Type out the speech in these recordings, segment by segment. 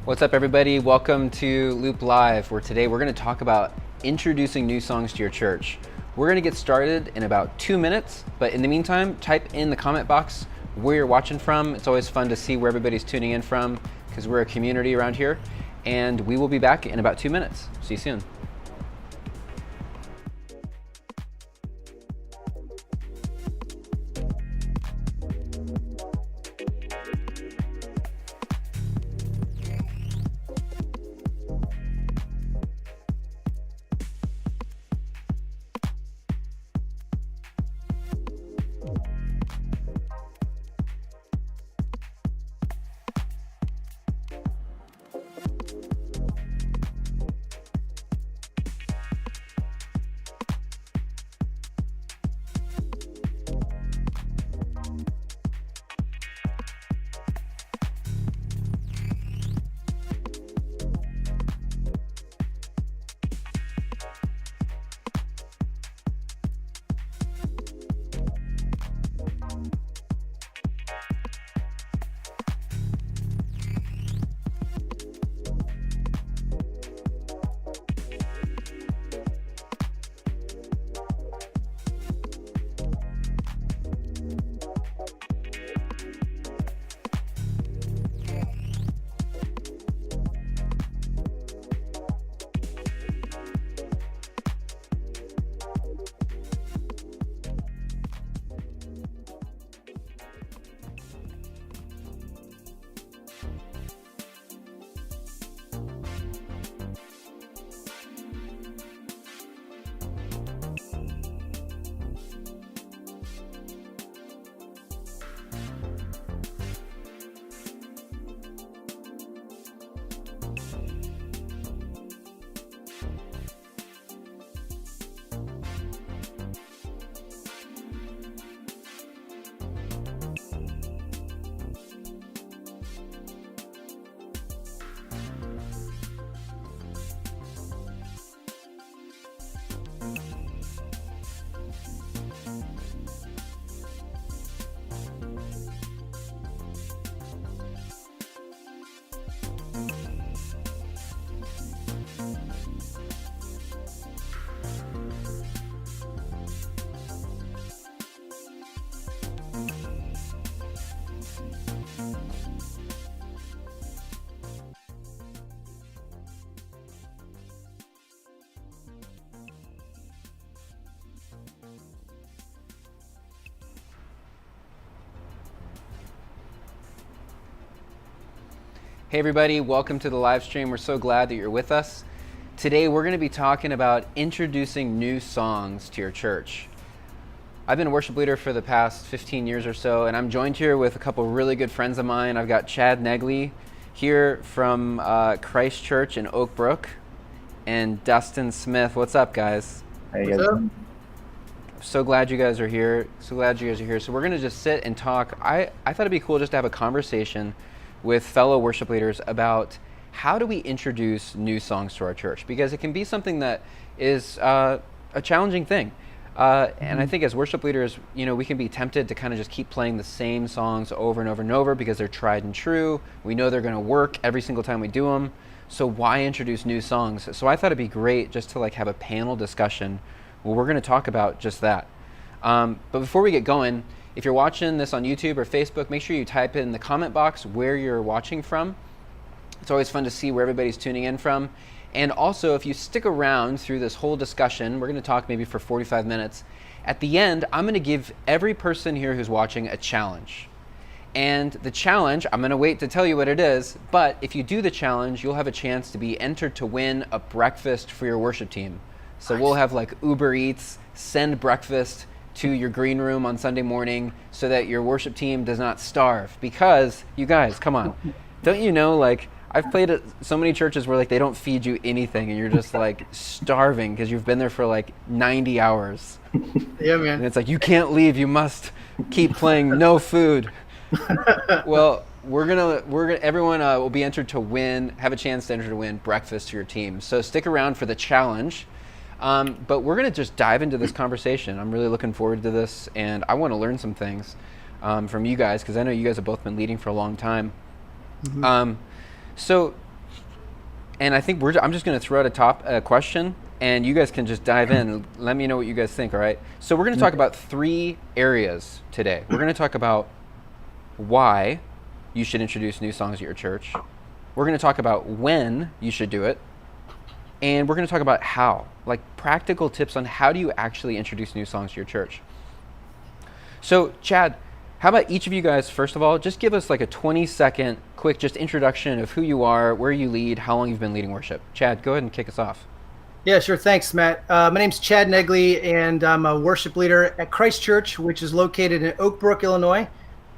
What's up, everybody? Welcome to Loop Live, where today we're going to talk about introducing new songs to your church. We're going to get started in about 2 minutes, but in the meantime, type in the comment box where you're watching from. It's always fun to see where everybody's tuning in from because we're a community around here, and we will be back in about 2 minutes. See you soon. Hey everybody, welcome to the live stream. We're so glad that you're with us. Today we're going to be talking about introducing new songs to your church. I've been a worship leader for the past 15 years or so, and I'm joined here with a couple really good friends of mine. I've got Chad Negley here from Christ Church in Oak Brook, and Dustin Smith. What's up, guys? Hey, guys. What's up? So glad you guys are here. So we're going to just sit and talk. I thought it'd be cool just to have a conversation with fellow worship leaders about how do we introduce new songs to our church, because it can be something that is a challenging thing. And I think as worship leaders, we can be tempted to kind of just keep playing the same songs over and over and over because they're tried and true. We know they're going to work every single time we do them. So why introduce new songs? So I thought it'd be great just to have a panel discussion where we're going to talk about just that. But before we get going, if you're watching this on YouTube or Facebook, make sure you type in the comment box where you're watching from. It's always fun to see where everybody's tuning in from. And also, if you stick around through this whole discussion, we're going to talk maybe for 45 minutes. At the end, I'm going to give every person here who's watching a challenge. And the challenge, I'm going to wait to tell you what it is, but if you do the challenge, you'll have a chance to be entered to win a breakfast for your worship team. So nice. We'll have Uber Eats, send breakfast to your green room on Sunday morning so that your worship team does not starve. Because, you guys, come on. Don't you know, I've played at so many churches where they don't feed you anything and you're just starving because you've been there for 90 hours. Yeah, man. And it's you can't leave, you must keep playing, no food. Well, everyone will be entered to win, have a chance to enter to win breakfast to your team. So stick around for the challenge. But we're going to just dive into this conversation. I'm really looking forward to this, and I want to learn some things from you guys because I know you guys have both been leading for a long time. Mm-hmm. So And I think I'm just going to throw out a question, and you guys can just dive in and let me know what you guys think, all right? So we're going to talk about 3 areas today. We're going to talk about why you should introduce new songs at your church. We're going to talk about when you should do it. And we're going to talk about how, like practical tips on how do you actually introduce new songs to your church. So Chad, how about each of you guys, first of all, just give us like a 20-second quick just introduction of who you are, where you lead, how long you've been leading worship. Chad, go ahead and kick us off. Yeah, sure. Thanks, Matt. My name's Chad Negley, and I'm a worship leader at Christ Church, which is located in Oak Brook, Illinois,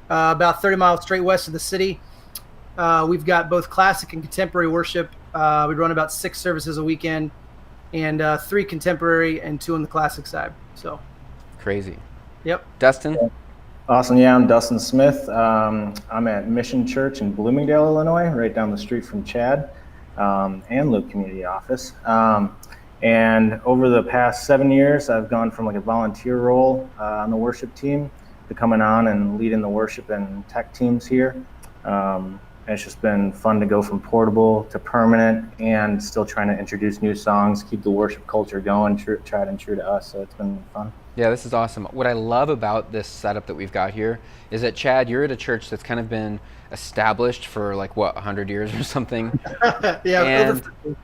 about 30 miles straight west of the city. We've got both classic and contemporary worship. We run about 6 services a weekend, and 3 contemporary and 2 on the classic side. So crazy. Yep. Dustin? Awesome. Yeah, I'm Dustin Smith. I'm at Mission Church in Bloomingdale, Illinois, right down the street from Chad and Luke Community Office. And over the past 7 years, I've gone from like a volunteer role on the worship team to coming on and leading the worship and tech teams here. And it's just been fun to go from portable to permanent and still trying to introduce new songs, keep the worship culture going, tried and true to us. So it's been fun. Yeah, this is awesome. What I love about this setup that we've got here is that, Chad, you're at a church that's kind of been established for like, 100 years or something? Yeah, and,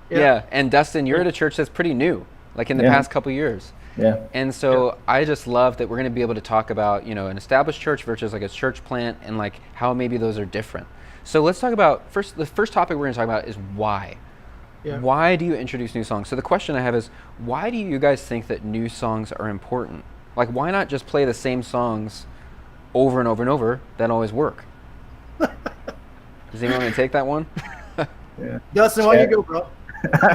yeah. And Dustin, you're at a church that's pretty new, like in the past couple years. Yeah. And so I just love that we're going to be able to talk about, an established church versus like a church plant and like how maybe those are different. So let's talk about, the first topic we're going to talk about is why. Yeah. Why do you introduce new songs? So the question I have is, why do you guys think that new songs are important? Like, why not just play the same songs over and over and over that always work? Does anyone want to take that one? Yeah. Dustin, why don't you go, bro?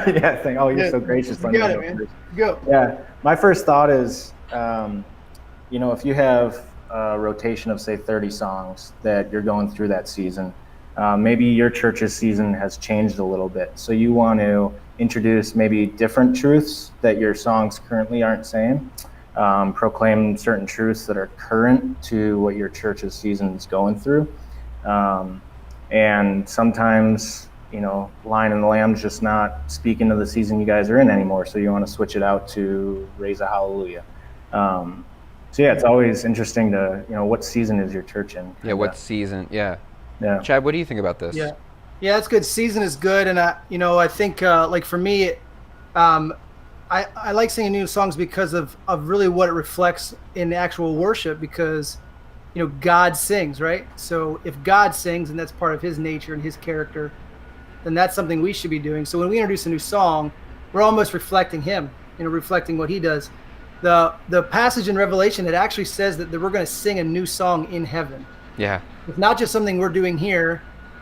Yeah, you're so gracious. You got it, man. Go. Yeah, my first thought is, if you have a rotation of, say, 30 songs that you're going through that season, maybe your church's season has changed a little bit. So you want to introduce maybe different truths that your songs currently aren't saying, proclaim certain truths that are current to what your church's season is going through. And sometimes, Lion and the Lamb's just not speaking to the season you guys are in anymore. So you want to switch it out to Raise a Hallelujah. It's always interesting to, what season is your church in? Yeah, what season? Yeah. Yeah. Chad, what do you think about this? Yeah, that's good. Season is good, and I think like for me, I like singing new songs because of really what it reflects in the actual worship. Because God sings, right? So if God sings, and that's part of His nature and His character, then that's something we should be doing. So when we introduce a new song, we're almost reflecting Him, reflecting what He does. The passage in Revelation, it actually says that we're going to sing a new song in heaven. Yeah. It's not just something we're doing here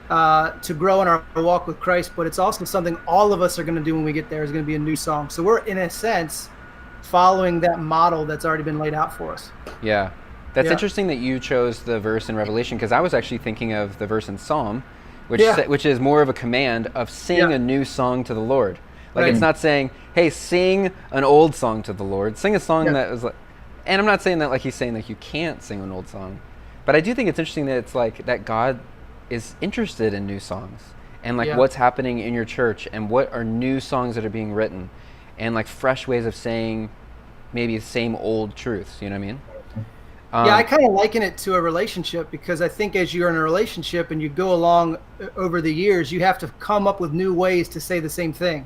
to grow in our walk with Christ, but it's also something all of us are going to do when we get there. Is going to be a new song. So we're, in a sense, following that model that's already been laid out for us. Yeah. That's interesting that you chose the verse in Revelation, because I was actually thinking of the verse in Psalm, which is more of a command of sing a new song to the Lord. Like It's not saying, hey, sing an old song to the Lord. Sing a song that is like, and I'm not saying that like he's saying that you can't sing an old song. But I do think it's interesting that it's like that God is interested in new songs and like what's happening in your church and what are new songs that are being written and like fresh ways of saying maybe the same old truths. You know what I mean? I kind of liken it to a relationship, because I think as you're in a relationship and you go along over the years, you have to come up with new ways to say the same thing,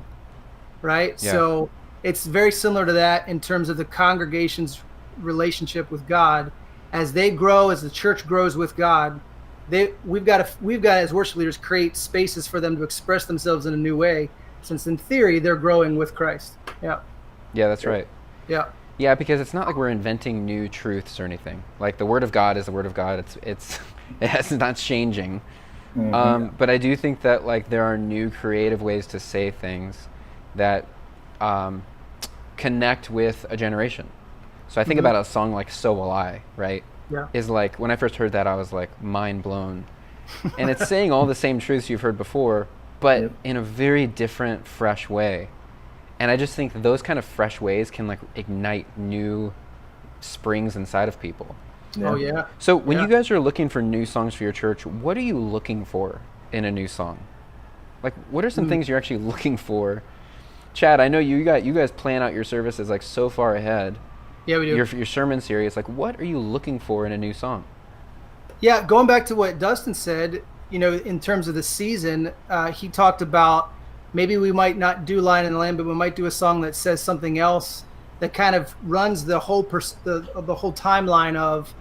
right? Yeah. So it's very similar to that in terms of the congregation's relationship with God. As they grow, as the church grows with God, we've got as worship leaders create spaces for them to express themselves in a new way, since in theory they're growing with Christ. Yeah. Yeah, that's right. Yeah. Yeah, because it's not like we're inventing new truths or anything. Like the Word of God is the Word of God. It's not changing. Mm-hmm. But I do think that like there are new creative ways to say things that connect with a generation. So I think about a song like So Will I, right? Yeah. Is like, when I first heard that, I was like mind blown. And it's saying all the same truths you've heard before, but in a very different, fresh way. And I just think those kind of fresh ways can like ignite new springs inside of people. Yeah. Oh yeah. So when you guys are looking for new songs for your church, what are you looking for in a new song? Like, what are some things you're actually looking for? Chad, I know you guys plan out your services like so far ahead. Yeah, we do. Your sermon series, like, what are you looking for in a new song? Yeah, going back to what Dustin said, in terms of the season, he talked about maybe we might not do Lion and the Lamb, but we might do a song that says something else that kind of runs the whole the whole timeline of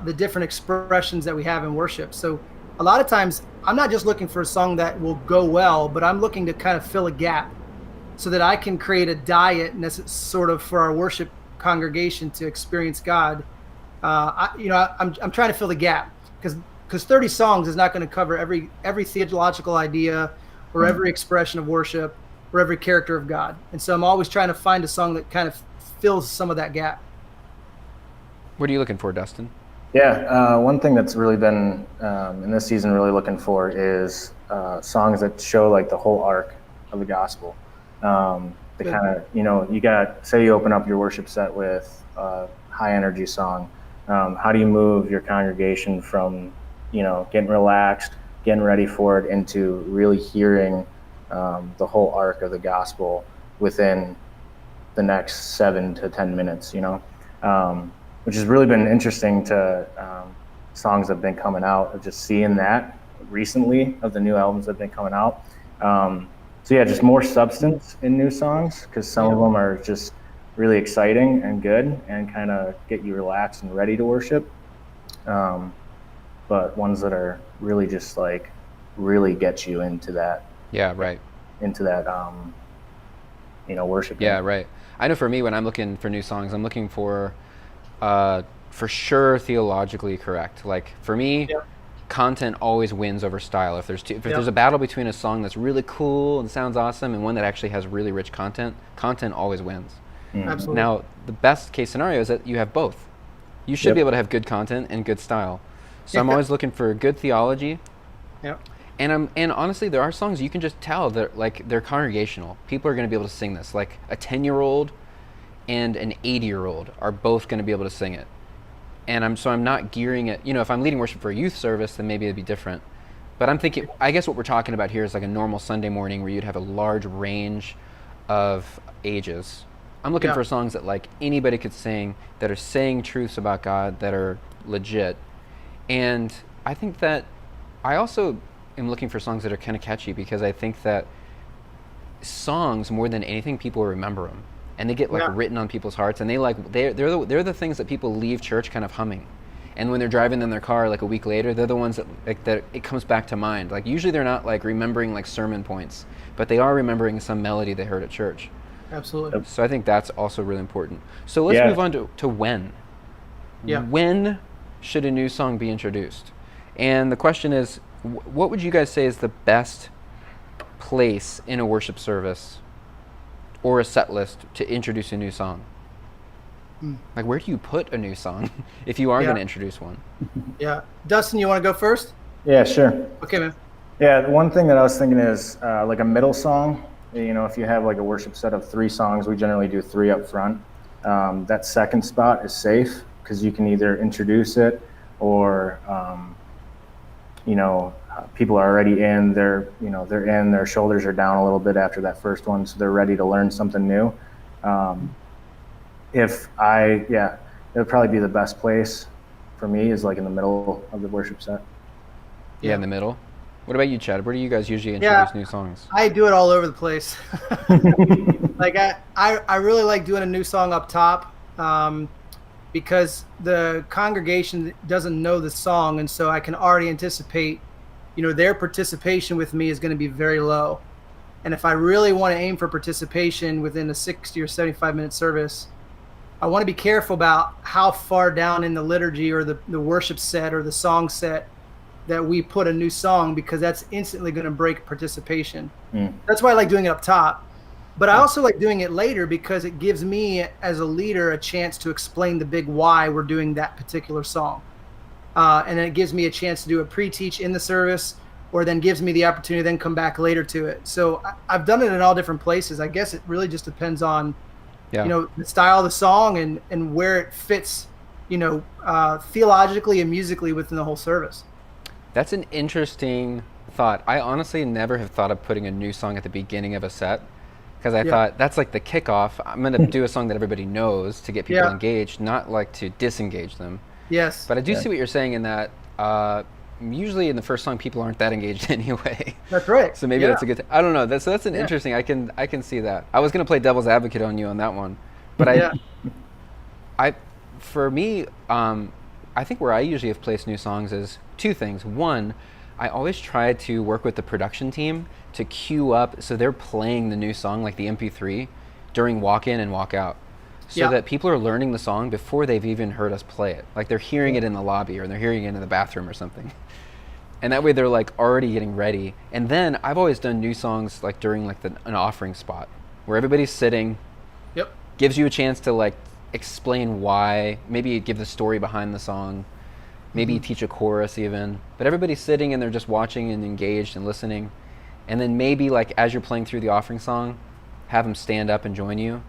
the different expressions that we have in worship. So a lot of times I'm not just looking for a song that will go well, but I'm looking to kind of fill a gap so that I can create a diet, and that's sort of for our worship congregation to experience God. I'm trying to fill the gap because 30 songs is not going to cover every theological idea or every expression of worship or every character of God. And so I'm always trying to find a song that kind of fills some of that gap. What are you looking for, Dustin? Yeah, one thing that's really been in this season really looking for is songs that show like the whole arc of the gospel. The kind of, you got, say you open up your worship set with a high energy song. How do you move your congregation from, getting relaxed, getting ready for it, into really hearing the whole arc of the gospel within the next 7 to 10 minutes, which has really been interesting to songs that have been coming out, of just seeing that recently of the new albums that have been coming out. So yeah, just more substance in new songs, because some of them are just really exciting and good and kind of get you relaxed and ready to worship. But ones that are really just like really get you into that. Yeah, right. Into that, worship. Yeah, right. I know for me, when I'm looking for new songs, I'm looking for sure theologically correct. Like for me, content always wins over style. If there's a battle between a song that's really cool and sounds awesome and one that actually has really rich content always wins. Absolutely. Now, the best case scenario is that you have both. You should be able to have good content and good style. So I'm always looking for good theology. Yeah. And honestly, there are songs you can just tell that they're congregational. People are going to be able to sing this. Like a 10-year-old and an 80-year-old are both going to be able to sing it. And I'm not gearing it. If I'm leading worship for a youth service, then maybe it'd be different. But I'm thinking, I guess what we're talking about here is like a normal Sunday morning where you'd have a large range of ages. I'm looking for songs that like anybody could sing, that are saying truths about God that are legit. And I think that I also am looking for songs that are kind of catchy, because I think that songs, more than anything, people remember them. And they get written on people's hearts, and they're the things that people leave church kind of humming. And when they're driving in their car like a week later, they're the ones that it comes back to mind. Like usually they're not like remembering like sermon points, but they are remembering some melody they heard at church. Absolutely. So I think that's also really important. So let's move on to when. Yeah. When should a new song be introduced? And the question is, what would you guys say is the best place in a worship service or a set list to introduce a new song? Like, where do you put a new song if you are going to introduce one? Yeah. Dustin, you want to go first? Yeah, sure. Okay, man. Yeah, the one thing that I was thinking is like a middle song. If you have like a worship set of 3 songs, we generally do 3 up front. That second spot is safe, because you can either introduce it or, people are already in. They're in. Their shoulders are down a little bit after that first one, so they're ready to learn something new. It would probably be the best place for me is like in the middle of the worship set. Yeah, in the middle. What about you, Chad? Where do you guys usually introduce new songs? I do it all over the place. Like I really like doing a new song up top, because the congregation doesn't know the song, and so I can already anticipate, their participation with me is going to be very low. And if I really want to aim for participation within a 60 or 75-minute service, I want to be careful about how far down in the liturgy or the worship set or the song set that we put a new song, because that's instantly going to break participation. That's why I like doing it up top. But I also like doing it later, because it gives me as a leader a chance to explain the big why we're doing that particular song. And then it gives me a chance to do a pre-teach in the service, or then gives me the opportunity to then come back later to it. So I've done it in all different places. I guess it really just depends on, the style of the song and where it fits, theologically and musically within the whole service. That's an interesting thought. I honestly never have thought of putting a new song at the beginning of a set, because I thought that's like the kickoff. I'm going to do a song that everybody knows to get people engaged, not like to disengage them. Yes. But I do see what you're saying in that usually in the first song people aren't that engaged anyway. That's right. So maybe that's a good I don't know. That's an interesting. I can see that. I was going to play devil's advocate on you on that one. But for me, I think where I usually have placed new songs is two things. One, I always try to work with the production team to queue up so they're playing the new song, like the MP3, during walk in and walk out. So that people are learning the song before they've even heard us play it. Like they're hearing it in the lobby or they're hearing it in the bathroom or something. And that way they're like already getting ready. And then I've always done new songs like during like an offering spot where everybody's sitting. Gives you a chance to like explain why, maybe give the story behind the song, maybe teach a chorus even. But everybody's sitting and they're just watching and engaged and listening. And then maybe like as you're playing through the offering song, have them stand up and join you.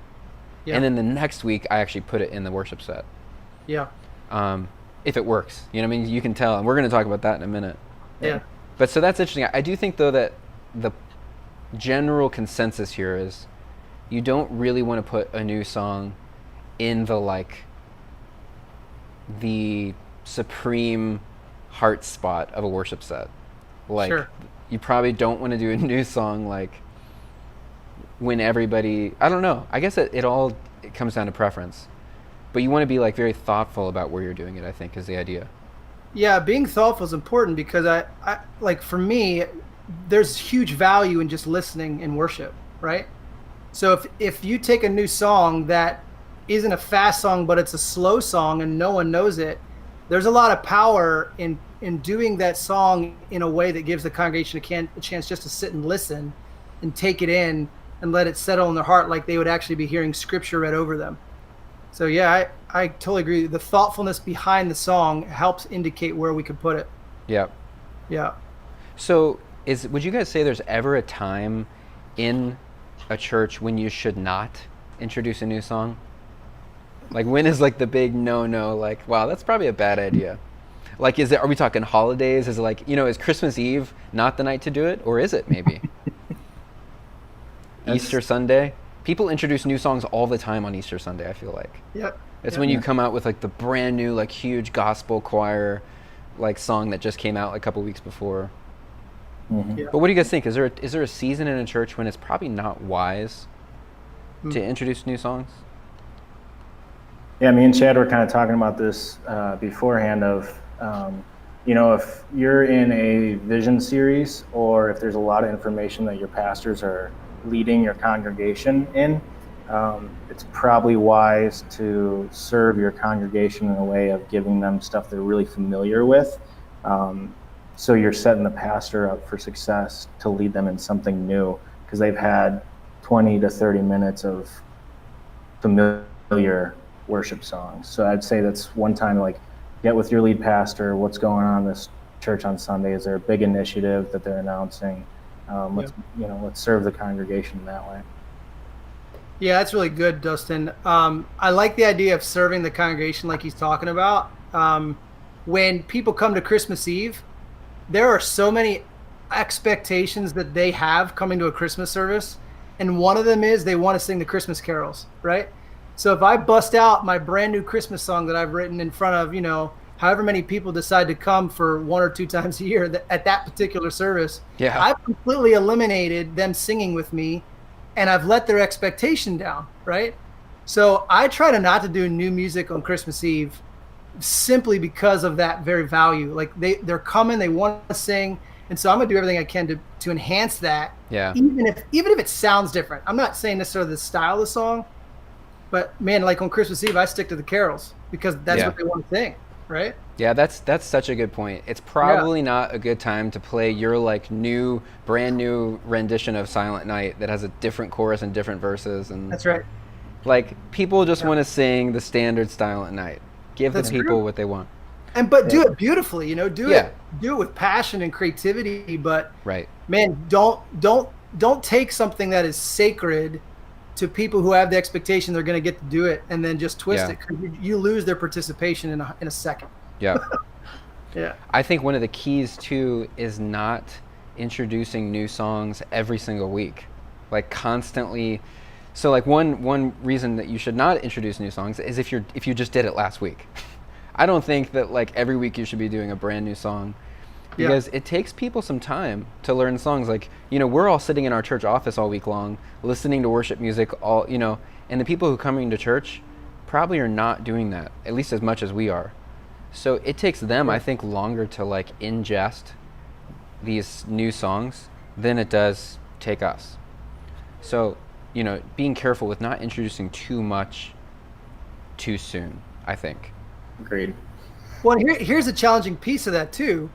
And then the next week I actually put it in the worship set. If it works. You know what I mean? You can tell. And we're going to talk about that in a minute. But so that's interesting. I do think though that the general consensus here is you don't really want to put a new song in the like the supreme heart spot of a worship set. Like you probably don't want to do a new song like when everybody, I don't know. I guess it comes down to preference. But you want to be like very thoughtful about where you're doing it, I think, is the idea. Yeah, being thoughtful is important because I like for me, there's huge value in just listening in worship, right? So if you take a new song that isn't a fast song, but it's a slow song and no one knows it, there's a lot of power in doing that song in a way that gives the congregation a chance just to sit and listen and take it in and let it settle in their heart like they would actually be hearing scripture read over them. So yeah, I totally agree. The thoughtfulness behind the song helps indicate where we could put it. Yeah. So would you guys say there's ever a time in a church when you should not introduce a new song? Like when is like the big no, like, wow, that's probably a bad idea? Like, are we talking holidays? Is it like, is Christmas Eve not the night to do it? Or is it maybe? Easter Sunday? People introduce new songs all the time on Easter Sunday, I feel like. It's when you come out with like the brand new, like huge gospel choir, like song that just came out a couple weeks before. But what do you guys think? Is there a season in a church when it's probably not wise to introduce new songs? Yeah, me and Chad were kind of talking about this beforehand of, if you're in a vision series or if there's a lot of information that your pastors are leading your congregation in, it's probably wise to serve your congregation in a way of giving them stuff they're really familiar with. So you're setting the pastor up for success to lead them in something new because they've had 20 to 30 minutes of familiar worship songs. So I'd say that's one time, like, get with your lead pastor. What's going on in this church on Sunday? Is there a big initiative that they're announcing? Let's serve the congregation that way. Yeah, that's really good, Dustin. I like the idea of serving the congregation like he's talking about. When people come to Christmas Eve, there are so many expectations that they have coming to a Christmas service. And one of them is they want to sing the Christmas carols, right? So if I bust out my brand new Christmas song that I've written in front of, however many people decide to come for one or two times a year at that particular service, I've completely eliminated them singing with me and I've let their expectation down, right? So I try to not to do new music on Christmas Eve simply because of that very value. Like they're coming, they want to sing, and so I'm gonna do everything I can to enhance that. Even if it sounds different. I'm not saying necessarily the style of the song, but man, like on Christmas Eve, I stick to the carols because that's what they want to sing, right? Yeah, that's such a good point. It's probably not a good time to play your like brand new rendition of Silent Night that has a different chorus and different verses. And that's right. Like people just want to sing the standard Silent Night. Give the people what they want. But do it beautifully, do it with passion and creativity. But man, don't take something that is sacred to people who have the expectation they're going to get to do it and then just twist it. 'Cause you lose their participation in a second. I think one of the keys too is not introducing new songs every single week, like constantly. So like one reason that you should not introduce new songs is if you just did it last week. I don't think that like every week you should be doing a brand new song, because it takes people some time to learn songs. Like, we're all sitting in our church office all week long listening to worship music and the people who come into church probably are not doing that, at least as much as we are. So it takes them, I think, longer to like ingest these new songs than it does take us. So, being careful with not introducing too much too soon, I think. Agreed. Well, here's a challenging piece of that too,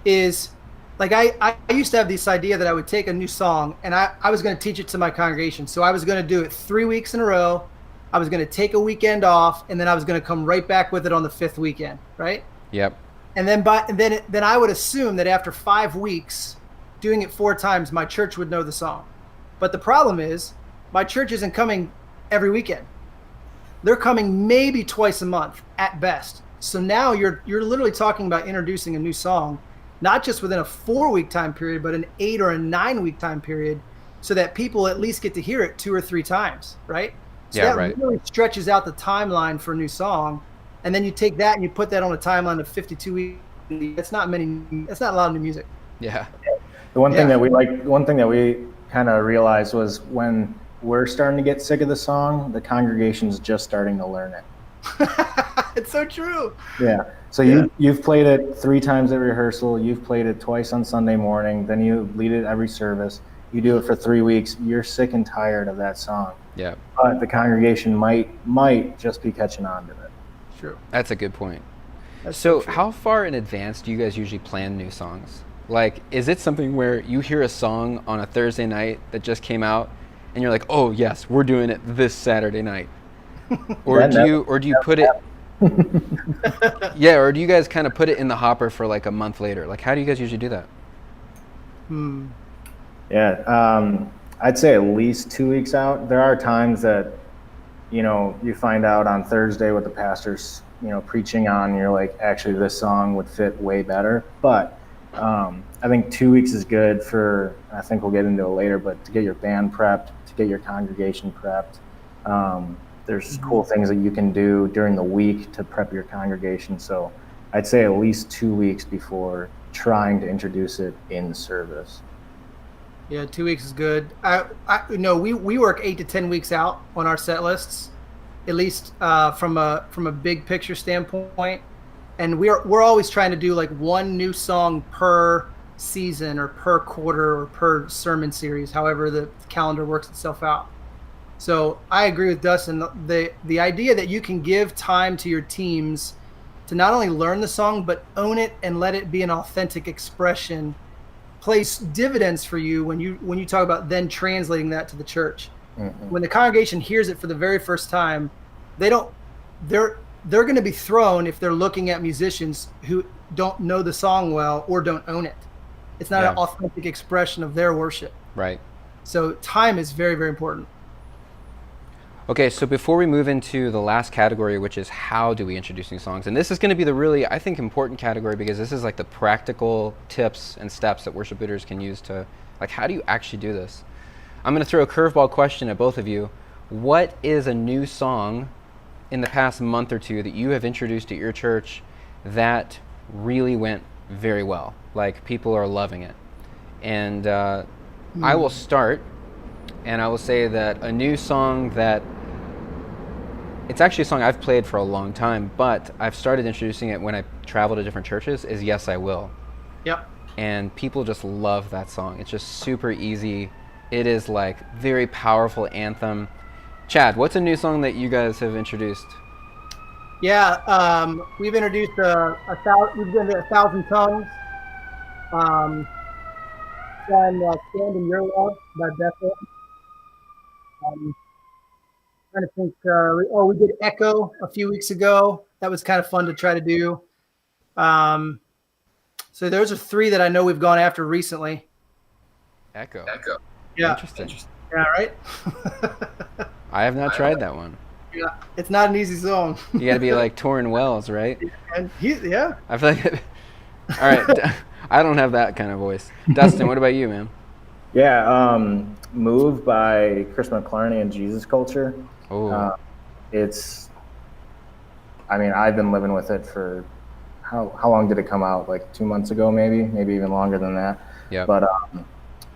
is like I used to have this idea that I would take a new song and I was going to teach it to my congregation. So I was going to do it 3 weeks in a row. I was going to take a weekend off, and then I was going to come right back with it on the 5th weekend, right? Yep. And then I would assume that after 5 weeks, doing it 4 times, my church would know the song. But the problem is, my church isn't coming every weekend. They're coming maybe twice a month at best. So now you're literally talking about introducing a new song, not just within a 4-week time period, but an 8 or a 9-week time period, so that people at least get to hear it 2 or 3 times, right? So that really stretches out the timeline for a new song. And then you take that and you put that on a timeline of 52 weeks. That's not a lot of new music. Yeah. The one thing that we kind of realized was when we're starting to get sick of the song, the congregation's just starting to learn it. It's so true. Yeah. So you've played it 3 times at rehearsal. You've played it twice on Sunday morning. Then you lead it every service. You do it for 3 weeks. You're sick and tired of that song. Yeah. But the congregation might just be catching on to it. True. That's a good point. So how far in advance do you guys usually plan new songs? Like, is it something where you hear a song on a Thursday night that just came out and you're like, oh yes, we're doing it this Saturday night? Or do you put it or do you guys kind of put it in the hopper for like a month later? Like, how do you guys usually do that? Yeah, I'd say at least 2 weeks out. There are times that, you find out on Thursday what the pastor's, preaching on, and you're like, actually this song would fit way better. But I think 2 weeks is good for, I think we'll get into it later, but to get your band prepped, to get your congregation prepped. There's cool things that you can do during the week to prep your congregation. So I'd say at least 2 weeks before trying to introduce it in service. Yeah, 2 weeks is good. We work 8 to 10 weeks out on our set lists, at least from a big picture standpoint. And we're always trying to do like one new song per season or per quarter or per sermon series, however the calendar works itself out. So I agree with Dustin. The idea that you can give time to your teams to not only learn the song but own it and let it be an authentic expression plays dividends for you when you talk about then translating that to the church. Mm-hmm. When the congregation hears it for the very first time, they're going to be thrown if they're looking at musicians who don't know the song well or don't own it. It's not an authentic expression of their worship. Right. So time is very, very important. Okay, so before we move into the last category, which is how do we introduce new songs, and this is going to be the really, I think, important category, because this is like the practical tips and steps that worship leaders can use to, like, how do you actually do this? I'm going to throw a curveball question at both of you. What is a new song in the past month or two that you have introduced at your church that really went very well? Like, people are loving it. And I will start, and I will say that a new song that, it's actually a song I've played for a long time, but I've started introducing it when I travel to different churches, is Yes, I Will. Yep. And people just love that song. It's just super easy. It is like very powerful anthem. Chad, what's a new song that you guys have introduced? Yeah, we've introduced we've done 1,000 Tongues. Done Stand in Your Love by Bethel. Trying to think. We did Echo a few weeks ago. That was kind of fun to try to do. So those are 3 that I know we've gone after recently. Echo. Yeah. Interesting. Yeah. Right. I have not tried that one. Yeah, it's not an easy song. You got to be like Torrin Wells, right? And I feel like. All right. I don't have that kind of voice. Dustin, what about you, man? Yeah, Move by Chris McClarney and Jesus Culture. Oh, I mean, I've been living with it for, how long did it come out? Like 2 months ago, maybe even longer than that. yeah. But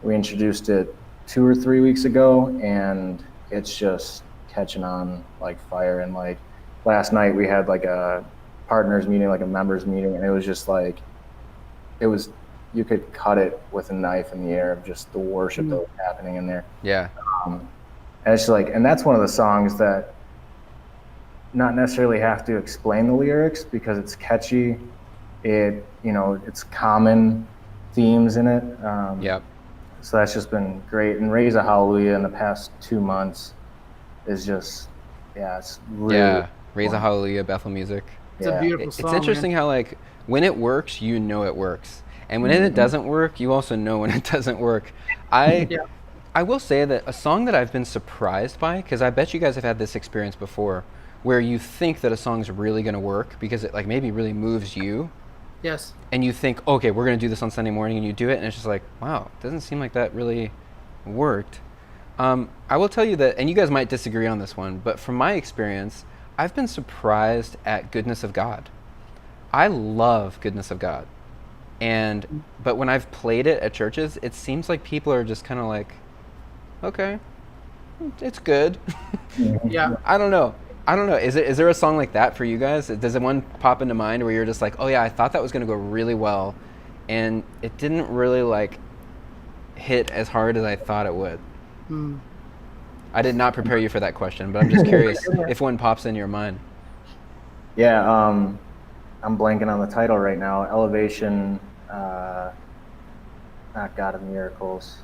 we introduced it 2 or 3 weeks ago, and it's just catching on like fire. And like last night we had like a partners meeting, like a members meeting, and it was just like, you could cut it with a knife in the air of just the worship that was happening in there. Yeah. And it's like, and that's one of the songs that not necessarily have to explain the lyrics because it's catchy. It's common themes in it. Yep. So that's just been great. And Raise a Hallelujah in the past 2 months is just, it's really. Yeah. Raise a Hallelujah, Bethel music. It's a beautiful song. It's interesting how like when it works, you know it works. And when it doesn't work, you also know when it doesn't work. I will say that a song that I've been surprised by, because I bet you guys have had this experience before, where you think that a song's really going to work because it like maybe really moves you. Yes. And you think, okay, we're going to do this on Sunday morning, and you do it, and it's just like, wow, it doesn't seem like that really worked. I will tell you that, and you guys might disagree on this one, but from my experience, I've been surprised at Goodness of God. I love Goodness of God. But when I've played it at churches, it seems like people are just kind of like, okay, it's good. Yeah. I don't know. Is there a song like that for you guys? Does one pop into mind where you're just like, oh yeah, I thought that was going to go really well, and it didn't really like hit as hard as I thought it would? I did not prepare you for that question, but I'm just curious if one pops in your mind. Yeah, I'm blanking on the title right now. Elevation, not God of Miracles.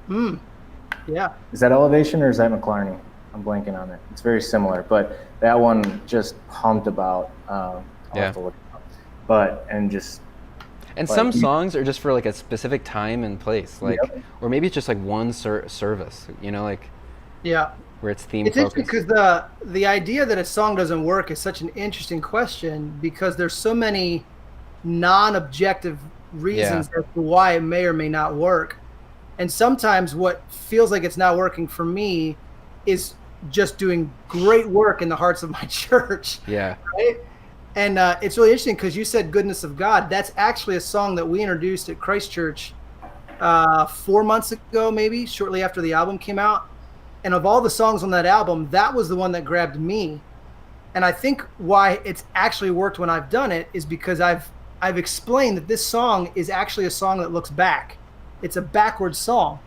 Yeah. Is that Elevation or is that McClarney? I'm blanking on it. It's very similar, but that one just pumped about. I'll have to look it up. And some songs are just for like a specific time and place, like, or maybe it's just like one service, like, where it's theme It's focused. interesting because the idea that a song doesn't work is such an interesting question because there's so many non-objective reasons as to why it may or may not work. And sometimes what feels like it's not working for me is just doing great work in the hearts of my church. Yeah. Right? And it's really interesting because you said Goodness of God. That's actually a song that we introduced at Christ Church 4 months ago, maybe, shortly after the album came out. And of all the songs on that album, that was the one that grabbed me. And I think why it's actually worked when I've done it is because I've explained that this song is actually a song that looks back. It's a backwards song.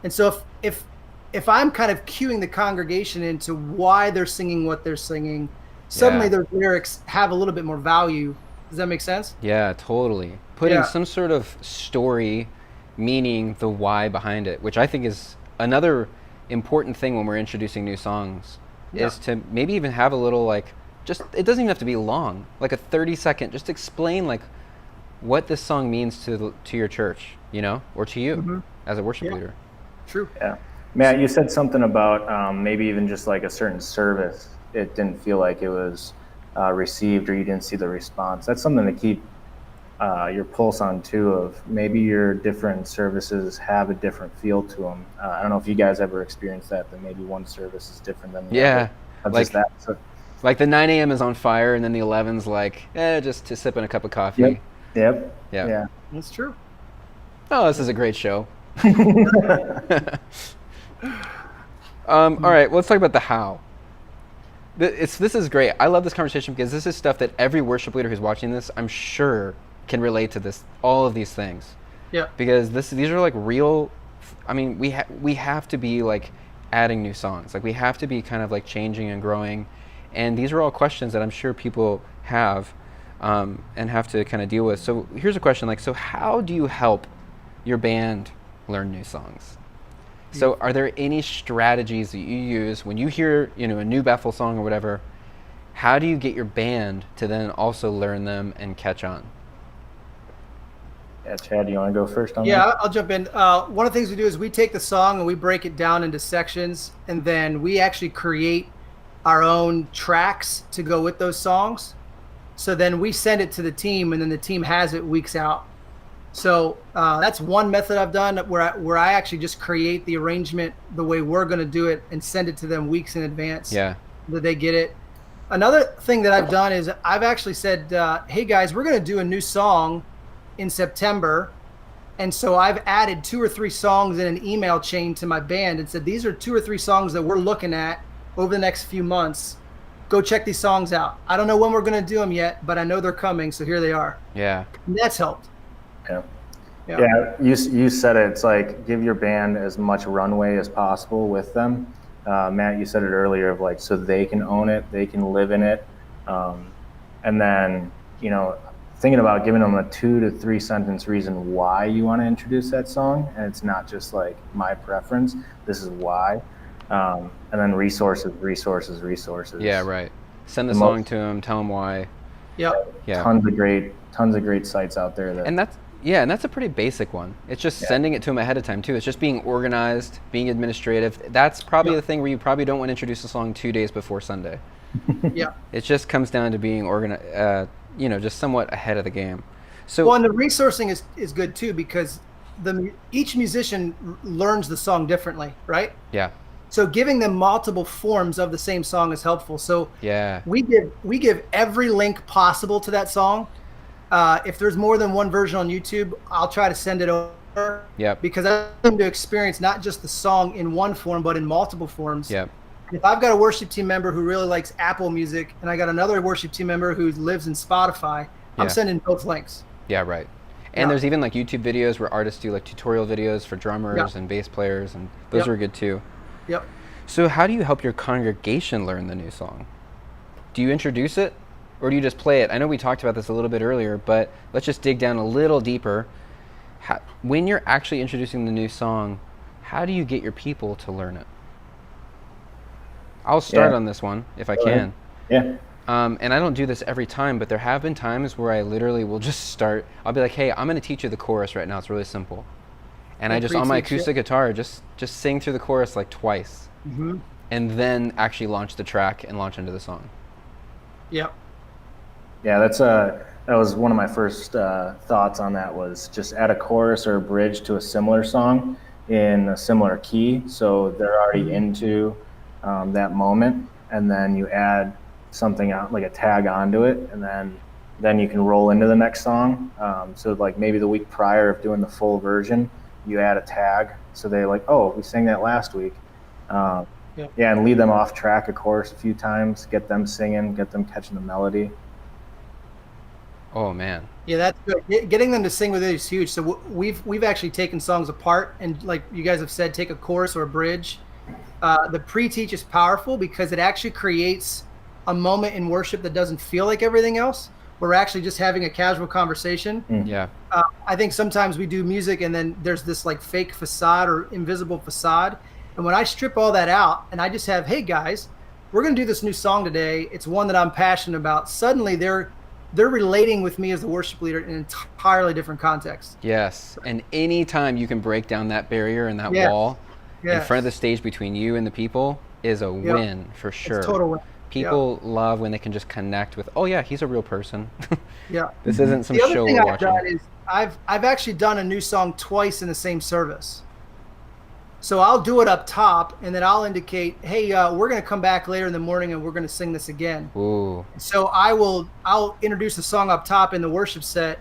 And so if I'm kind of cueing the congregation into why they're singing what they're singing, suddenly those lyrics have a little bit more value. Does that make sense? Yeah, totally. Putting some sort of story, meaning the why behind it, which I think is another important thing when we're introducing new songs, is to maybe even have a little like, just, it doesn't even have to be long, like a 30-second, just explain like what this song means to your church, or to you as a worship leader. True. Yeah. Matt, you said something about maybe even just like a certain service, it didn't feel like it was received or you didn't see the response. That's something to keep your pulse on too, of maybe your different services have a different feel to them. I don't know if you guys ever experienced that maybe one service is different than the other. Like, like the 9 a.m. is on fire and then the 11's like, just to sipping a cup of coffee. Yep. Yeah. That's true. Oh, this is a great show. All right, let's talk about the how. This is great. I love this conversation because this is stuff that every worship leader who's watching this, I'm sure, can relate to this. All of these things. Yeah. Because these are like real. I mean, we have to be like adding new songs. Like we have to be kind of like changing and growing, and these are all questions that I'm sure people have, and have to kind of deal with. So here's a question: like, so how do you help your band learn new songs? So are there any strategies that you use when you hear, a new Bethel song or whatever? How do you get your band to then also learn them and catch on? Yeah, Chad, do you want to go first on that? Yeah, I'll jump in. One of the things we do is we take the song and we break it down into sections, and then we actually create our own tracks to go with those songs. So then we send it to the team, and then the team has it weeks out. So that's one method I've done where I actually just create the arrangement the way we're going to do it and send it to them weeks in advance. Yeah. That they get it. Another thing that I've done is I've actually said, hey guys, we're going to do a new song in September. And so I've added 2 or 3 songs in an email chain to my band and said, these are 2 or 3 songs that we're looking at over the next few months. Go check these songs out. I don't know when we're going to do them yet, but I know they're coming. So here they are. Yeah. And that's helped. Yeah. You said it. It's like give your band as much runway as possible with them. Matt, you said it earlier of like, so they can own it, they can live in it. And then, thinking about giving them a 2 to 3 sentence reason why you want to introduce that song. And it's not just like my preference, this is why. And then resources. Yeah, right. Send the song to them, tell them why. Yep. Yeah. Tons of great sites out there. And that's a pretty basic one. It's just sending it to them ahead of time too. It's just being organized, being administrative. That's probably the thing where you probably don't want to introduce a song 2 days before Sunday. Yeah. It just comes down to being organized, just somewhat ahead of the game. So, well, and the resourcing is good too, because each musician learns the song differently, right? Yeah. So giving them multiple forms of the same song is helpful. So yeah, we give every link possible to that song. If there's more than one version on YouTube, I'll try to send it over. Yep. Because I want them to experience not just the song in one form, but in multiple forms. Yep. If I've got a worship team member who really likes Apple Music, and I got another worship team member who lives in Spotify, I'm sending both links. Yeah, right. And there's even like YouTube videos where artists do like tutorial videos for drummers and bass players, and those are good too. Yep. So how do you help your congregation learn the new song? Do you introduce it, or do you just play it? I know we talked about this a little bit earlier, but let's just dig down a little deeper. When you're actually introducing the new song, how do you get your people to learn it? I'll start on this one if I can. Yeah. And I don't do this every time, but there have been times where I literally will just start. I'll be like, hey, I'm going to teach you the chorus right now. It's really simple. And I just, on my acoustic guitar, just sing through the chorus like twice. Mm-hmm. And then actually launch the track and launch into the song. Yep. Yeah, that was one of my first thoughts on that, was just add a chorus or a bridge to a similar song in a similar key. So they're already into that moment. And then you add something out, like a tag onto it, and then you can roll into the next song. So like maybe the week prior of doing the full version, you add a tag, so they're like, oh, we sang that last week. And lead them off track, of course, a few times, get them singing, get them catching the melody. Oh man. Yeah, that's good. Getting them to sing with it is huge. So we've actually taken songs apart, and like you guys have said, take a chorus or a bridge. The pre-teach is powerful because it actually creates a moment in worship that doesn't feel like everything else. We're actually just having a casual conversation. Yeah. I think sometimes we do music and then there's this like fake facade or invisible facade. And when I strip all that out and I just have, hey guys, we're going to do this new song today. It's one that I'm passionate about. Suddenly they're relating with me as the worship leader in an entirely different context. Yes. And anytime you can break down that barrier and that wall in front of the stage between you and the people is a win for sure. It's a total win. People love when they can just connect with, oh yeah, he's a real person. Yeah. This isn't some show we're watching. The other thing I've done is I've actually done a new song twice in the same service. So I'll do it up top, and then I'll indicate, hey, we're going to come back later in the morning and we're going to sing this again. Ooh. So I'll introduce the song up top in the worship set,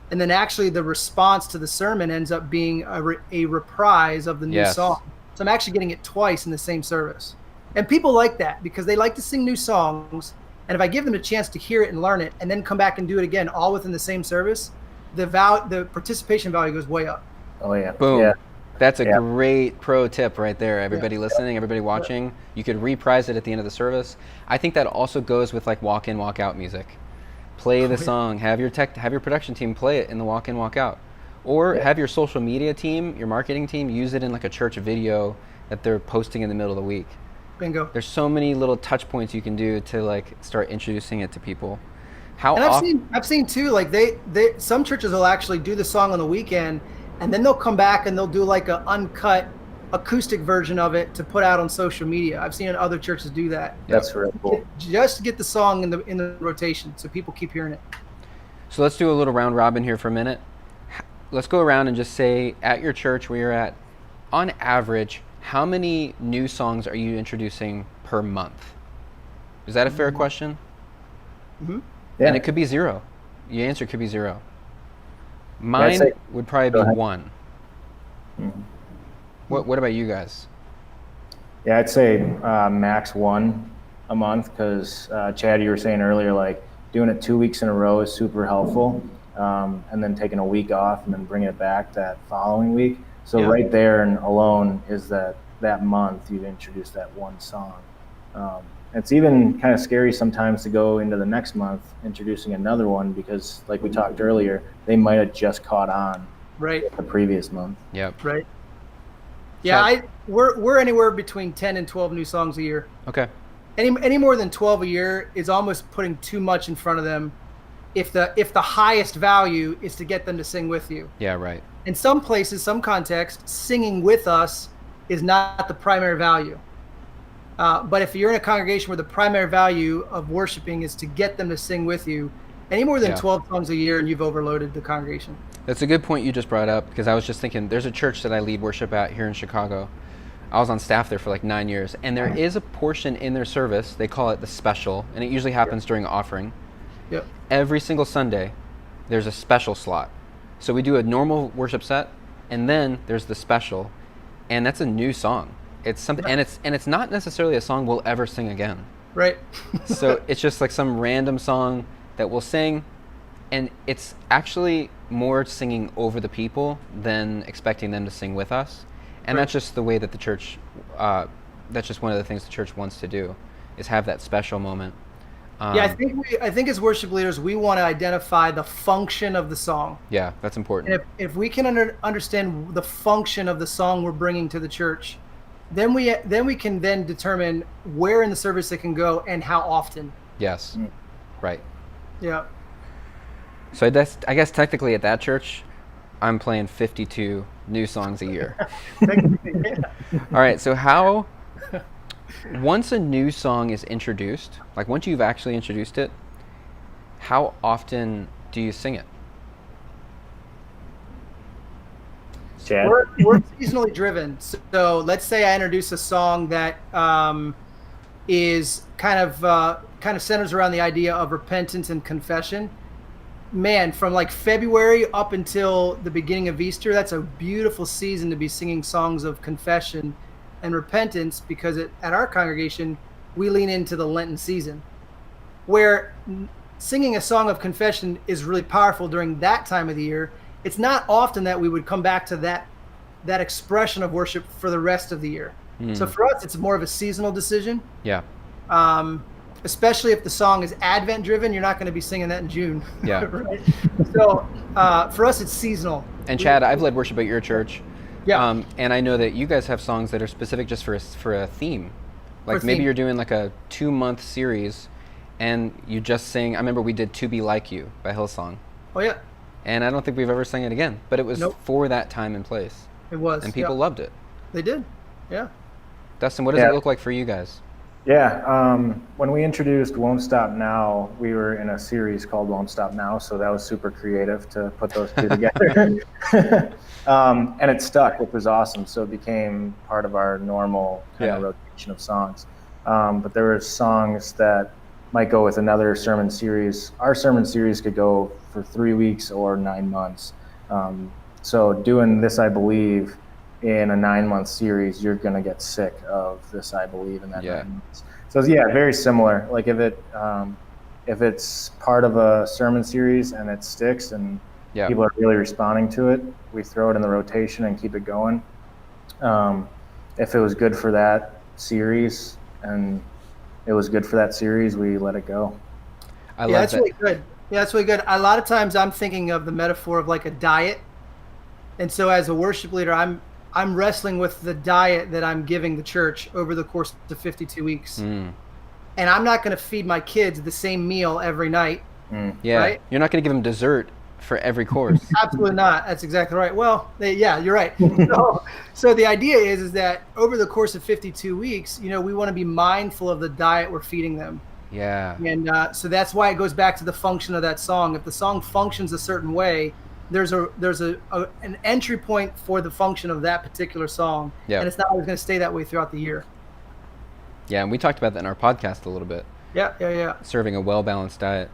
and then actually the response to the sermon ends up being a reprise of the new song. So I'm actually getting it twice in the same service. And people like that because they like to sing new songs. And if I give them a chance to hear it and learn it and then come back and do it again, all within the same service, the participation value goes way up. Oh, yeah. Boom. Yeah. That's a great pro tip right there. Everybody listening, everybody watching, you could reprise it at the end of the service. I think that also goes with like walk in, walk out music. Play the song, have your production team play it in the walk in, walk out. Or have your social media team, your marketing team, use it in like a church video that they're posting in the middle of the week. Bingo. There's so many little touch points you can do to like start introducing it to people. I've seen too, like some churches will actually do the song on the weekend, and then they'll come back and they'll do like an uncut acoustic version of it to put out on social media. I've seen other churches do that. That's really cool. Just to get the song in the rotation so people keep hearing it. So let's do a little round robin here for a minute. let's go around and just say, at your church where you're at, on average, how many new songs are you introducing per month? Is that a fair question? Mm-hmm. Yeah. And it could be 0. Your answer could be 0. I'd Mine say- would probably Go be ahead. 1. Mhm. What about you guys? Yeah, I'd say max 1 a month, because Chad, you were saying earlier, like doing it 2 weeks in a row is super helpful, and then taking a week off and then bringing it back that following week. So Yeah. right there and alone is that month you've introduced that one song. It's even kind of scary sometimes to go into the next month introducing another one, because like we talked earlier, they might have just caught on Right. the previous month. Yep. Right. Yeah, we're anywhere between 10 and 12 new songs a year. Okay. Any more than 12 a year is almost putting too much in front of them. If the highest value is to get them to sing with you. Yeah, right. In some places, some contexts, singing with us is not the primary value. But if you're in a congregation where the primary value of worshiping is to get them to sing with you, any more than Yeah. 12 songs a year and you've overloaded the congregation. That's a good point you just brought up, because I was just thinking, there's a church that I lead worship at here in Chicago. I was on staff there for like 9 years, and there is a portion in their service, they call it the special, and it usually happens during offering. Yep. Every single Sunday, there's a special slot. So we do a normal worship set, and then there's the special, and that's a new song. It's something, and it's not necessarily a song we'll ever sing again. Right. So it's just like some random song that we'll sing, and it's actually more singing over the people than expecting them to sing with us. And Right. that's just the way that the church, that's just one of the things the church wants to do, is have that special moment. Yeah, I think as worship leaders, we want to identify the function of the song. Yeah, that's important. And if we can understand the function of the song we're bringing to the church, then we can then determine where in the service it can go and how often. Yes, right. Yeah. So I guess technically at that church, I'm playing 52 new songs a year. All right, so how, once a new song is introduced, like once you've actually introduced it, how often do you sing it? Chad? We're seasonally driven. So let's say I introduce a song that is kind of centers around the idea of repentance and confession. Man, from like February up until the beginning of Easter, that's a beautiful season to be singing songs of confession and repentance, because at our congregation, we lean into the Lenten season, where singing a song of confession is really powerful during that time of the year. It's not often that we would come back to that expression of worship for the rest of the year. So for us, it's more of a seasonal decision. Yeah. Especially if the song is Advent driven, you're not going to be singing that in June. Yeah. Right? So for us, it's seasonal. And Chad, I've led worship at your church. Yeah. And I know that you guys have songs that are specific just for a theme. Like maybe theme. you're doing like a 2-month series, and you just sing. I remember we did "To Be Like You" by Hillsong, Oh yeah, and I don't think we've ever sang it again. But it was Nope. for that time and place, it was. and people yeah. loved it. They did. Yeah. Dustin, what does Yeah. it look like for you guys? Yeah, when we introduced Won't Stop Now, we were in a series called Won't Stop Now, so that was super creative to put those two together. And it stuck, which was awesome, so it became part of our normal kind of rotation of songs. But there were songs that might go with another sermon series. Our sermon series could go for 3 weeks or 9 months. So doing This I Believe in a 9-month series, you're going to get sick of This I Believe in that 9 months. So yeah, very similar. Like if it's part of a sermon series and it sticks and people are really responding to it, we throw it in the rotation and keep it going. If it was good for that series and it was good for that series, we let it go. I love That's that. really good. Yeah, that's really good. A lot of times I'm thinking of the metaphor of like a diet. And so as a worship leader, I'm wrestling with the diet that I'm giving the church over the course of 52 weeks. And I'm not going to feed my kids the same meal every night. Yeah, Right? you're not going to give them dessert for every course. Absolutely not. That's exactly right. Well, yeah, you're right. So the idea is that over the course of 52 weeks, we want to be mindful of the diet we're feeding them. Yeah. And so that's why it goes back to the function of that song. If the song functions a certain way, there's an entry point for the function of that particular song, Yeah. and it's not always going to stay that way throughout the year. Yeah, and we talked about that in our podcast a little bit. Yeah. Serving a well-balanced diet.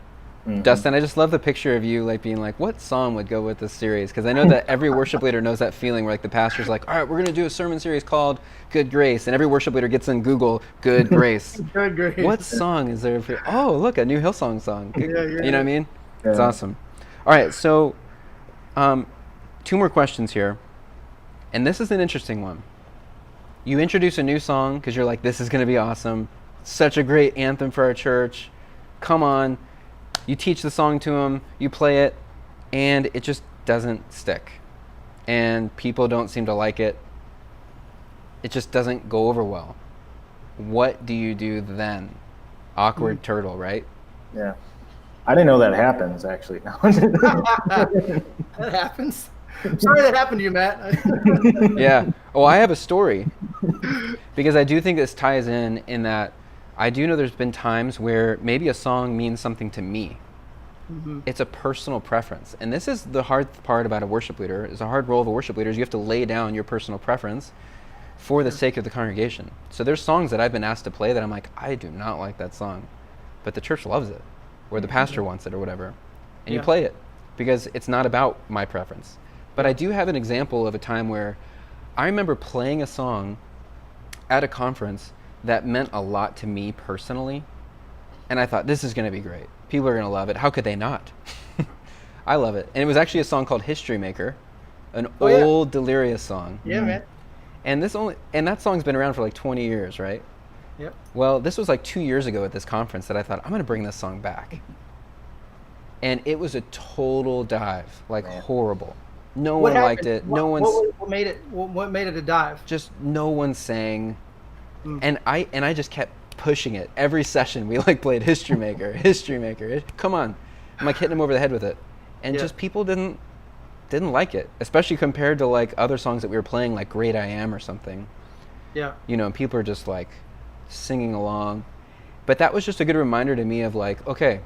Mhm. Dustin, I just love the picture of you like being like, what song would go with this series? Because I know that every worship leader knows that feeling where like the pastor's like, all right, we're going to do a sermon series called Good Grace. And every worship leader gets in Google, Good Grace. Good Grace. What song is there for, oh, look, a new Hillsong song. Yeah. You know what I mean? Yeah. It's awesome. All right, so 2 more questions here. And this is an interesting one. You introduce a new song because you're like, this is going to be awesome. Such a great anthem for our church. Come on. You teach the song to them, you play it, and it just doesn't stick. And people don't seem to like it. It just doesn't go over well. What do you do then? Awkward turtle, right? Yeah. I didn't know that happens, actually. That happens. Sorry that happened to you, Matt. Yeah. Oh, I have a story. Because I do think this ties in that I do know there's been times where maybe a song means something to me. Mm-hmm. It's a personal preference. And this is the hard part about a worship leader. It's a hard role of a worship leader is you have to lay down your personal preference for the sake of the congregation. So there's songs that I've been asked to play that I'm like, I do not like that song. But the church loves it. Or the pastor wants it or whatever. And you play it because it's not about my preference. But I do have an example of a time where I remember playing a song at a conference that meant a lot to me personally. And I thought, this is going to be great. People are going to love it. How could they not? I love it. And it was actually a song called History Maker, an old Delirious song. Yeah, man. And that song's been around for like 20 years, right? Yep. Well, this was like 2 years ago at this conference that I thought, I'm going to bring this song back. And it was a total dive, like horrible. No one liked it. No one's What made it a dive? just no one sang. And I just kept pushing it. Every session we like played History Maker, History Maker. Come on. I'm like hitting them over the head with it. And just people didn't like it, especially compared to like other songs that we were playing like Great I Am or something. Yeah. You know, and people are just like singing along. But that was just a good reminder to me of like, okay,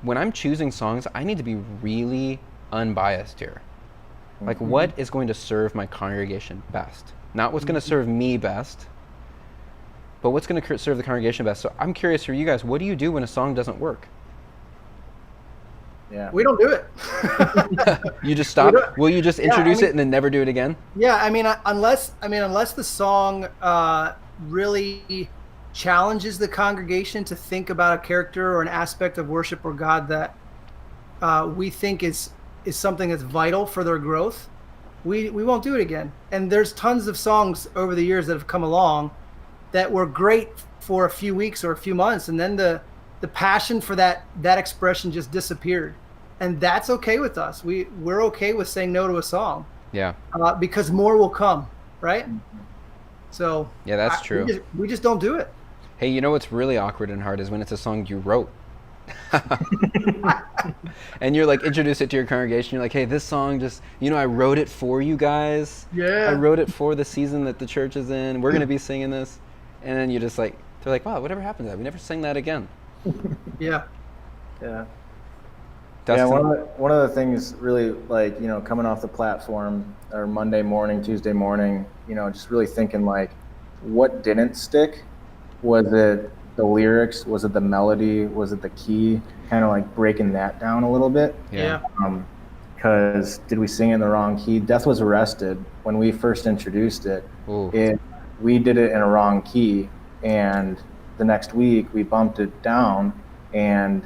when I'm choosing songs, I need to be really unbiased here. Like what is going to serve my congregation best? Not what's going to serve me best, but what's going to serve the congregation best. So I'm curious for you guys, what do you do when a song doesn't work? Yeah. We don't do it. You just stop? Will you just introduce it and then never do it again? Yeah, unless the song really challenges the congregation to think about a character or an aspect of worship or God that we think is something that's vital for their growth, we won't do it again. And there's tons of songs over the years that have come along that were great for a few weeks or a few months, and then the passion for that expression just disappeared. And that's okay with us. We're okay with saying no to a song. Yeah. Because more will come, right? So yeah, that's true. We just don't do it. Hey, you know what's really awkward and hard is when it's a song you wrote. And you're like, introduce it to your congregation. You're like, hey, this song just, I wrote it for you guys. Yeah. I wrote it for the season that the church is in. We're going to be singing this. And then you just like, they're like, wow, whatever happened to that? We never sang that again. Yeah. Yeah. Dustin? Yeah, one of the things really like, coming off the platform or Monday morning, Tuesday morning, just really thinking like, what didn't stick? Was it the lyrics? Was it the melody? Was it the key? Kind of like breaking that down a little bit. Yeah. Because did we sing in the wrong key? Death Was Arrested, when we first introduced it, we did it in a wrong key. And the next week we bumped it down and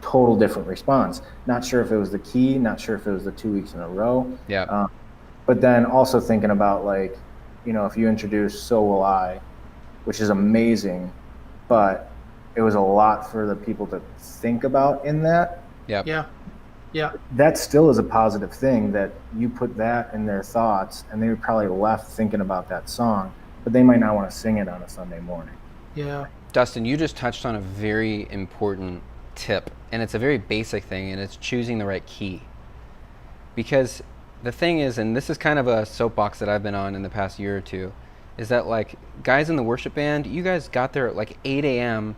total different response. Not sure if it was the key, not sure if it was the 2 weeks in a row. Yeah. But then also thinking about like, if you introduce So Will I, which is amazing, but it was a lot for the people to think about in that. Yep. Yeah. Yeah. That still is a positive thing that you put that in their thoughts, and they were probably left thinking about that song, but they might not want to sing it on a Sunday morning. Yeah. Dustin, you just touched on a very important tip, and it's a very basic thing, and it's choosing the right key. Because the thing is, and this is kind of a soapbox that I've been on in the past year or two, is that like guys in the worship band, you guys got there at like 8 a.m.,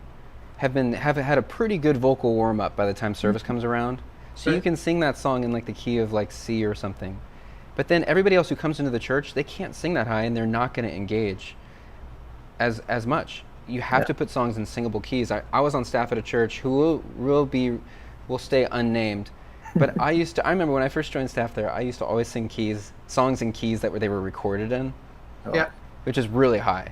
have had a pretty good vocal warm up by the time service comes around. So Right. you can sing that song in like the key of like C or something. But then everybody else who comes into the church, they can't sing that high and they're not going to engage as much. You have to put songs in singable keys. I was on staff at a church who will stay unnamed. But I remember when I first joined staff there, I used to always sing songs in keys that they were recorded in. Yeah. Which is really high.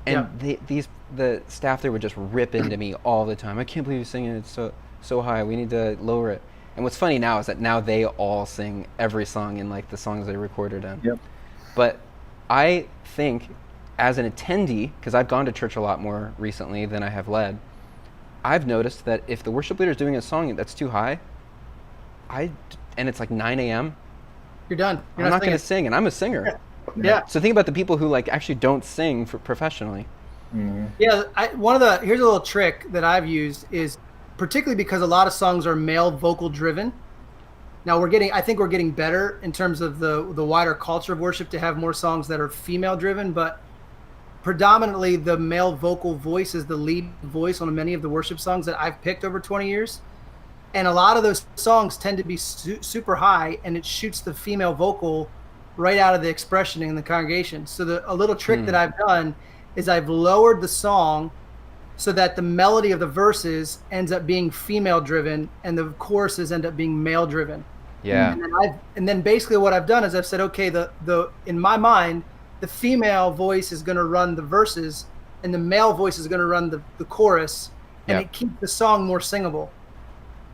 And the staff there would just rip into me all the time. I can't believe you're singing it so high. We need to lower it. And what's funny now is that now they all sing every song in like the songs they recorded in. Yep. But I think as an attendee, because I've gone to church a lot more recently than I have led, I've noticed that if the worship leader is doing a song that's too high, and it's like 9 a.m., You're done. You're I'm not going to sing, and I'm a singer. Yeah. So think about the people who like actually don't sing professionally. Mm-hmm. Yeah, here's a little trick that I've used is particularly because a lot of songs are male vocal driven. Now I think we're getting better in terms of the wider culture of worship to have more songs that are female driven, but predominantly the male vocal voice is the lead voice on many of the worship songs that I've picked over 20 years. And a lot of those songs tend to be super high, and it shoots the female vocal right out of the expression in the congregation. So a little trick that I've done is I've lowered the song so that the melody of the verses ends up being female driven and the choruses end up being male driven. Yeah. And then basically what I've done is I've said, okay, in my mind, the female voice is going to run the verses and the male voice is going to run the chorus, and it keeps the song more singable.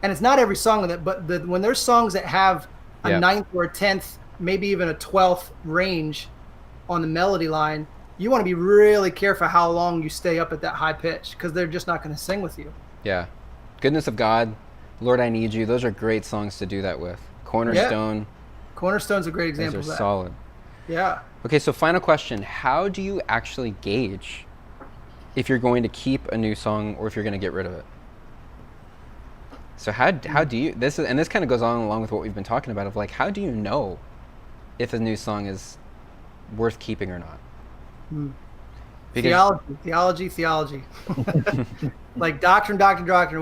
And it's not every song of that, but when there's songs that have a ninth or a 10th, maybe even a 12th range on the melody line, you want to be really careful how long you stay up at that high pitch, because they're just not going to sing with you. Yeah. Goodness of God, Lord, I Need You. Those are great songs to do that with. Cornerstone. Yeah. Cornerstone's a great example of Those are that. solid. Yeah. Okay, so final question. How do you actually gauge if you're going to keep a new song or if you're going to get rid of it? So how do you, this kind of goes on along with what we've been talking about, of like, how do you know if a new song is worth keeping or not? Because Theology. Like doctrine.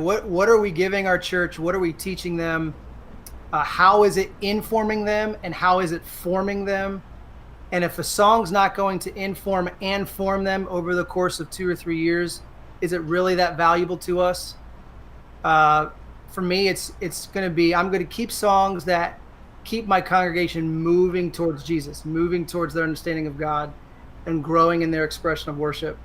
What are we giving our church? What are we teaching them? How is it informing them, and how is it forming them? And if a song's not going to inform and form them over the course of 2 or 3 years, is it really that valuable to us? For me, it's going to be, I'm going to keep songs that keep my congregation moving towards Jesus, moving towards their understanding of God, and growing in their expression of worship.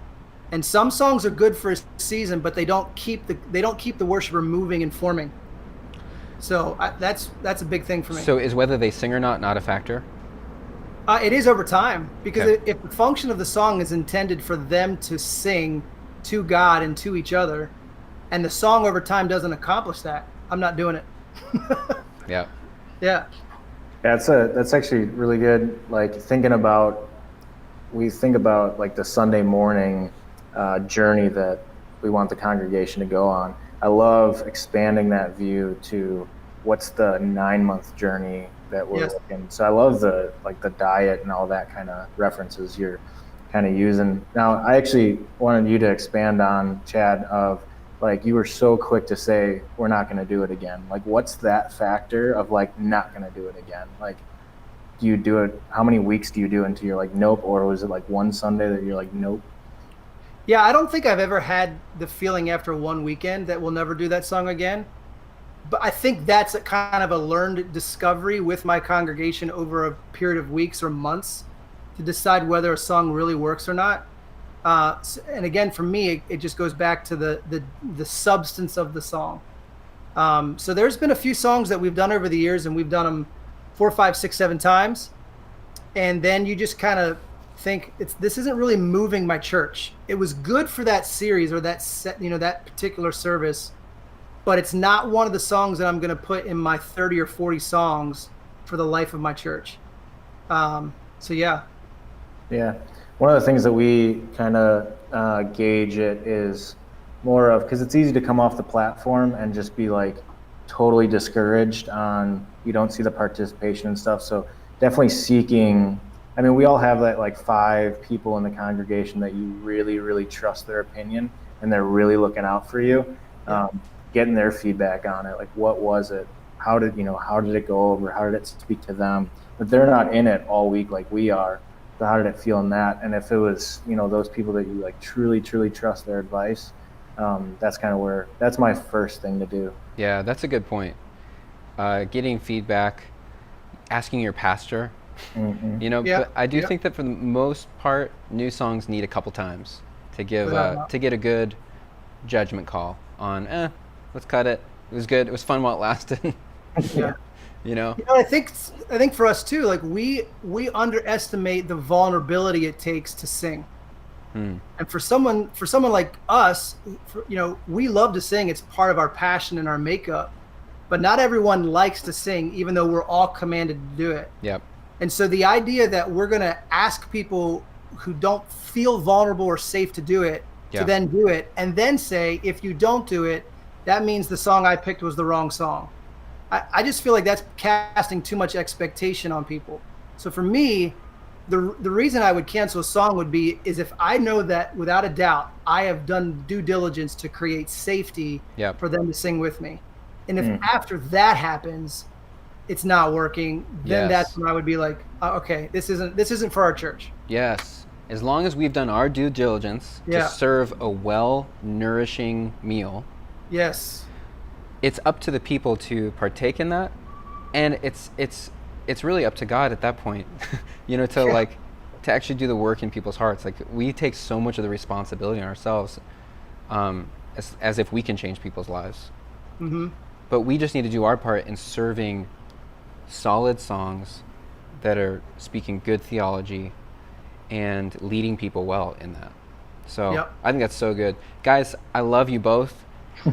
And some songs are good for a season, but they don't keep the worshiper moving and forming. So that's a big thing for me. So is whether they sing or not a factor? It is over time, because Okay. if the function of the song is intended for them to sing to God and to each other, and the song over time doesn't accomplish that, I'm not doing it. Yeah. Yeah. That's actually really good. Like we think about like the Sunday morning journey that we want the congregation to go on. I love expanding that view to what's the 9-month journey that we're looking. So I love the diet and all that kind of references you're kind of using. Now, I actually wanted you to expand on, Chad, of like, you were so quick to say, we're not going to do it again. Like, what's that factor of like not going to do it again? Like, do you do it? How many weeks do you do until you're like, nope? Or was it like one Sunday that you're like, nope? Yeah, I don't think I've ever had the feeling after one weekend that we'll never do that song again. But I think that's a kind of a learned discovery with my congregation over a period of weeks or months to decide whether a song really works or not. And again, for me, it just goes back to the substance of the song. So there's been a few songs that we've done over the years, and we've done them 4, 5, 6, 7 times. And then you just kind of think this isn't really moving my church. It was good for that series or that set, that particular service, but it's not one of the songs that I'm going to put in my 30 or 40 songs for the life of my church. So yeah. Yeah. One of the things that we kind of gauge it is more of, because it's easy to come off the platform and just be like totally discouraged on, you don't see the participation and stuff. So definitely seeking, I mean, we all have that like 5 people in the congregation that you really, really trust their opinion and they're really looking out for you. Getting their feedback on it. Like, what was it? how did it go over? How did it speak to them? But they're not in it all week like we are. So how did it feel in that? And if it was, those people that you like truly trust their advice, that's my first thing to do. Yeah, that's a good point. Getting feedback, asking your pastor. Mm-hmm. But I do think that for the most part, new songs need a couple times to give to get a good judgment call on. Let's cut it. It was good. It was fun while it lasted. Yeah. I think for us too, like we underestimate the vulnerability it takes to sing. And for someone like us, we love to sing. It's part of our passion and our makeup. But not everyone likes to sing, even though we're all commanded to do it. Yep. And so the idea that we're going to ask people who don't feel vulnerable or safe to do it to then do it, and then say, if you don't do it, that means the song I picked was the wrong song. I just feel like that's casting too much expectation on people. So for me, the reason I would cancel a song is if I know that without a doubt I have done due diligence to create safety for them to sing with me. And if after that happens, it's not working, then that's when I would be like, okay, this isn't for our church. Yes. As long as we've done our due diligence to serve a well-nourishing meal. Yes. It's up to the people to partake in that, and it's really up to God at that point, to actually do the work in people's hearts. Like, we take so much of the responsibility on ourselves, as if we can change people's lives. Mm-hmm. But we just need to do our part in serving solid songs that are speaking good theology and leading people well in that. So I think that's so good. Guys, I love you both.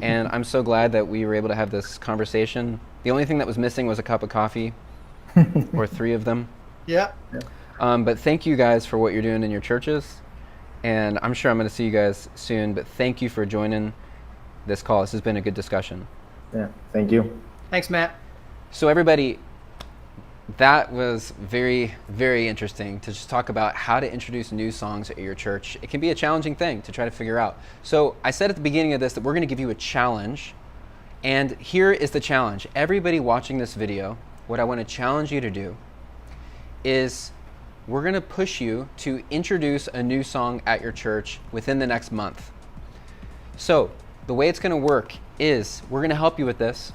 And I'm so glad that we were able to have this conversation. The only thing that was missing was a cup of coffee, or 3 of them. Yeah. But thank you guys for what you're doing in your churches. And I'm sure I'm going to see you guys soon. But thank you for joining this call. This has been a good discussion. Yeah, thank you. Thanks, Matt. So everybody, that was very, very interesting to just talk about how to introduce new songs at your church. It can be a challenging thing to try to figure out. So I said at the beginning of this that we're going to give you a challenge. And here is the challenge. Everybody watching this video, what I want to challenge you to do is we're going to push you to introduce a new song at your church within the next month. So the way it's going to work is we're going to help you with this.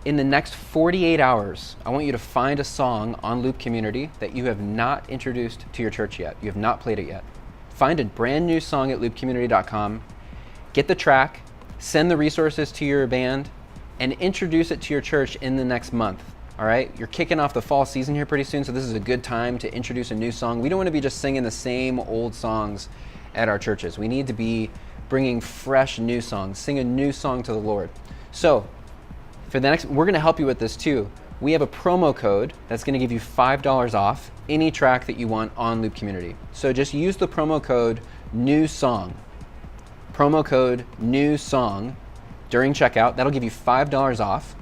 In the next 48 hours, I want you to find a song on Loop Community that you have not introduced to your church yet. You have not played it yet. Find a brand new song at loopcommunity.com, get the track, send the resources to your band, and introduce it to your church in the next month. All right? You're kicking off the fall season here pretty soon, so this is a good time to introduce a new song. We don't want to be just singing the same old songs at our churches. We need to be bringing fresh new songs, sing a new song to the Lord. So for the next, we're going to help you with this too. We have a promo code that's going to give you $5 off any track that you want on Loop Community. So just use the promo code new song. Promo code new song during checkout. That'll give you $5 off.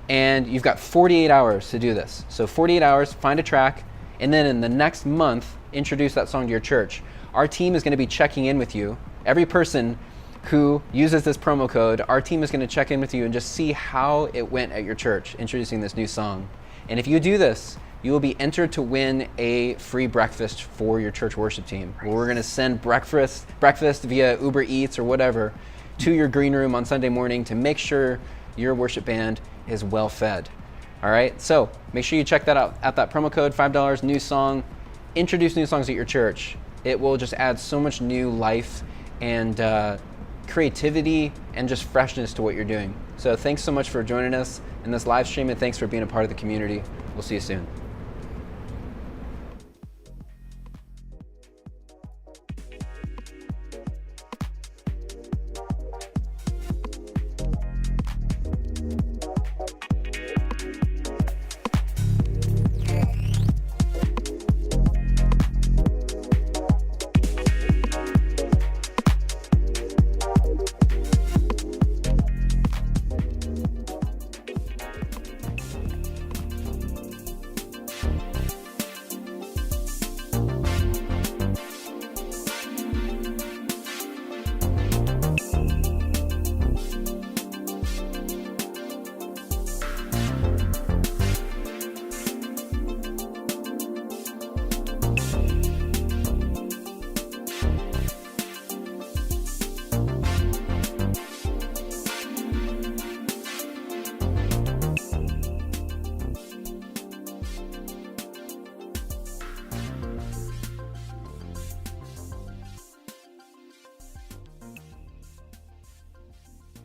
And you've got 48 hours to do this. So 48 hours, find a track, and then in the next month, introduce that song to your church. Our team is going to be checking in with you. Every person who uses this promo code, our team is going to check in with you and just see how it went at your church, introducing this new song. And if you do this, you will be entered to win a free breakfast for your church worship team. We're going to send breakfast via Uber Eats or whatever to your green room on Sunday morning to make sure your worship band is well fed. All right, so make sure you check that out at that promo code, $5, new song. Introduce new songs at your church. It will just add so much new life and creativity and just freshness to what you're doing. So thanks so much for joining us in this live stream, and thanks for being a part of the community. We'll see you soon.